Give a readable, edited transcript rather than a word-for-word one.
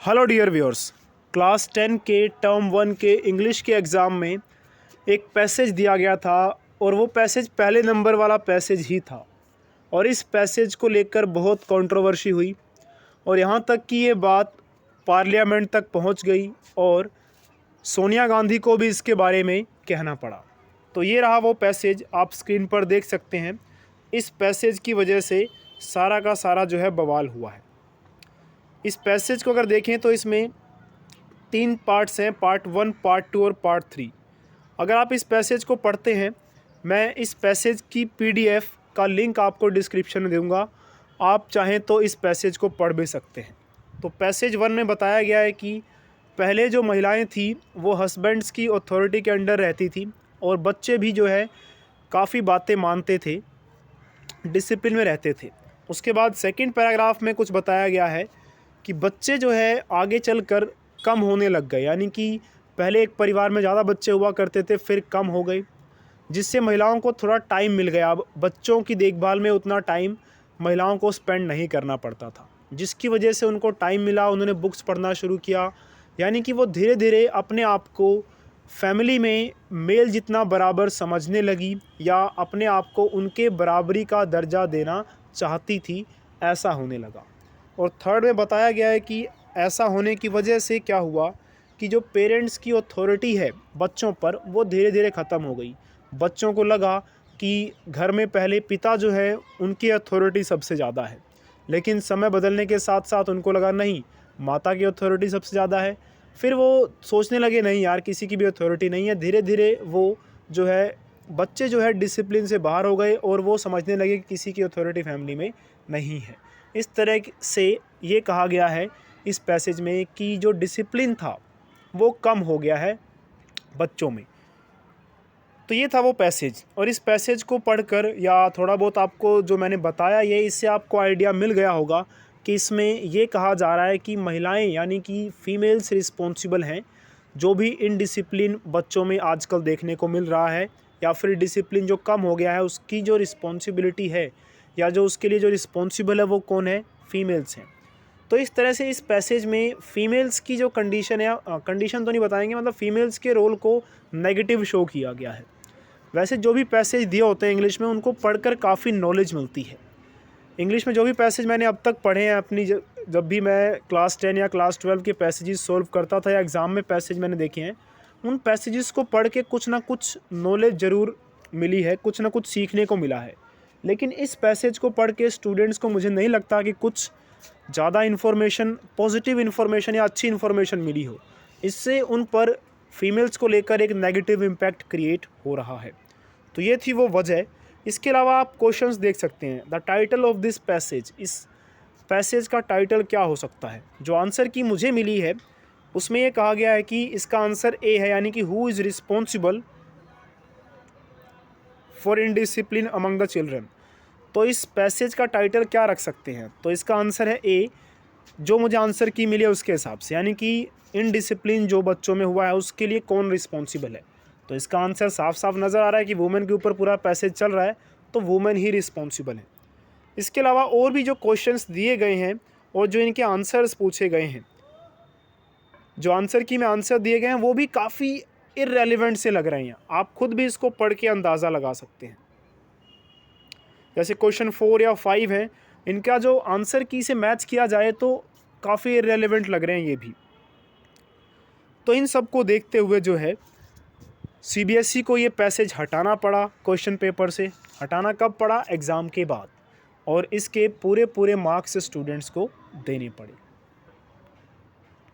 Hello dear viewers, class 10 के term 1 के English के एग्ज़ाम में एक पैसेज दिया गया था और वो पैसेज पहले नंबर वाला पैसेज ही था और इस पैसेज को लेकर बहुत कंट्रोवर्सी हुई और यहाँ तक कि ये बात पार्लियामेंट तक पहुँच गई और सोनिया गांधी को भी इसके बारे में कहना पड़ा। तो ये रहा वो पैसेज, आप स्क्रीन पर देख सकते हैं। इस पैसेज की वजह से सारा का सारा जो है बवाल हुआ है। इस पैसेज को अगर देखें तो इसमें 3 पार्ट्स हैं, पार्ट 1, पार्ट 2 और पार्ट 3। अगर आप इस पैसेज को पढ़ते हैं, मैं इस पैसेज की पीडीएफ का लिंक आपको डिस्क्रिप्शन में दूंगा, आप चाहें तो इस पैसेज को पढ़ भी सकते हैं। तो पैसेज 1 में बताया गया है कि पहले जो महिलाएं थी वो हस्बैंड्स की अथॉरिटी के अंडर रहती थी और बच्चे भी जो है काफ़ी बातें मानते थे, डिसिप्लिन में रहते थे। उसके बाद सेकंड पैराग्राफ में कुछ बताया गया है कि बच्चे जो है आगे चलकर कम होने लग गए, यानी कि पहले एक परिवार में ज़्यादा बच्चे हुआ करते थे, फिर कम हो गए, जिससे महिलाओं को थोड़ा टाइम मिल गया। अब बच्चों की देखभाल में उतना टाइम महिलाओं को स्पेंड नहीं करना पड़ता था, जिसकी वजह से उनको टाइम मिला, उन्होंने बुक्स पढ़ना शुरू किया, यानी कि वो धीरे धीरे अपने आप को फैमिली में मेल जितना बराबर समझने लगी या अपने आप को उनके बराबरी का दर्जा देना चाहती थी, ऐसा होने लगा। और थर्ड में बताया गया है कि ऐसा होने की वजह से क्या हुआ कि जो पेरेंट्स की अथॉरिटी है बच्चों पर, वो धीरे धीरे ख़त्म हो गई। बच्चों को लगा कि घर में पहले पिता जो है उनकी अथॉरिटी सबसे ज़्यादा है, लेकिन समय बदलने के साथ साथ उनको लगा नहीं, माता की अथॉरिटी सबसे ज़्यादा है। फिर वो सोचने लगे नहीं यार, किसी की भी अथॉरिटी नहीं है। धीरे धीरे वो जो है बच्चे जो है डिसिप्लिन से बाहर हो गए और वो समझने लगे कि किसी की अथॉरिटी फैमिली में नहीं है। इस तरह से ये कहा गया है इस पैसेज में कि जो डिसिप्लिन था वो कम हो गया है बच्चों में। तो ये था वो पैसेज, और इस पैसेज को पढ़कर या थोड़ा बहुत आपको जो मैंने बताया ये, इससे आपको आइडिया मिल गया होगा कि इसमें ये कहा जा रहा है कि महिलाएं यानी कि फीमेल्स रिस्पॉन्सिबल हैं। जो भी इनडिसिप्लिन बच्चों में आजकल देखने को मिल रहा है या फिर डिसिप्लिन जो कम हो गया है, उसकी जो रिस्पॉन्सिबिलिटी है या जो उसके लिए जो रिस्पॉन्सिबल है वो कौन है? फीमेल्स हैं। तो इस तरह से इस पैसेज में फीमेल्स की जो कंडीशन है, कंडीशन तो नहीं बताएंगे, मतलब फीमेल्स के रोल को नेगेटिव शो किया गया है। वैसे जो भी पैसेज दिए होते हैं इंग्लिश में, उनको पढ़कर काफ़ी नॉलेज मिलती है। इंग्लिश में जो भी पैसेज मैंने अब तक पढ़े हैं अपनी, जब भी मैं क्लास 10 या क्लास 12 के पैसेजेस सॉल्व करता था या एग्ज़ाम में पैसेज मैंने देखे हैं, उन पैसेजेस को पढ़ के कुछ ना कुछ नॉलेज ज़रूर मिली है, कुछ ना कुछ सीखने को मिला है। लेकिन इस पैसेज को पढ़ के स्टूडेंट्स को मुझे नहीं लगता कि कुछ ज़्यादा इन्फॉर्मेशन, पॉजिटिव इन्फॉर्मेशन या अच्छी इन्फॉर्मेशन मिली हो। इससे उन पर फीमेल्स को लेकर एक नेगेटिव इम्पैक्ट क्रिएट हो रहा है। तो ये थी वो वजह। इसके अलावा आप क्वेश्चंस देख सकते हैं। The title of this passage, इस पैसेज का टाइटल क्या हो सकता है? जो आंसर की मुझे मिली है उसमें ये कहा गया है कि इसका आंसर ए है, यानी कि who is responsible for indiscipline among the children. तो इस पैसेज का टाइटल क्या रख सकते हैं? तो इसका आंसर है ए, जो मुझे आंसर की मिली है उसके हिसाब से, यानी कि इनडिसिप्लिन जो बच्चों में हुआ है उसके लिए कौन रिस्पॉन्सिबल है। तो इसका आंसर साफ साफ नज़र आ रहा है कि वुमेन के ऊपर पूरा पैसेज चल रहा है, तो वुमेन ही रिस्पॉन्सिबल है। इसके अलावा और भी जो क्वेश्चंस दिए गए हैं और जो इनके आंसर्स पूछे गए हैं, जो आंसर की में आंसर दिए गए हैं वो भी काफ़ी इररेलेवेंट से लग रहे हैं। आप खुद भी इसको पढ़ के अंदाज़ा लगा सकते हैं। जैसे क्वेश्चन 4 या 5 है, इनका जो आंसर की से मैच किया जाए तो काफ़ी इररेलेवेंट लग रहे हैं ये भी। तो इन सब को देखते हुए जो है सीबीएसई को ये पैसेज हटाना पड़ा क्वेश्चन पेपर से। हटाना कब पड़ा? एग्ज़ाम के बाद, और इसके पूरे मार्क्स स्टूडेंट्स को देने पड़े।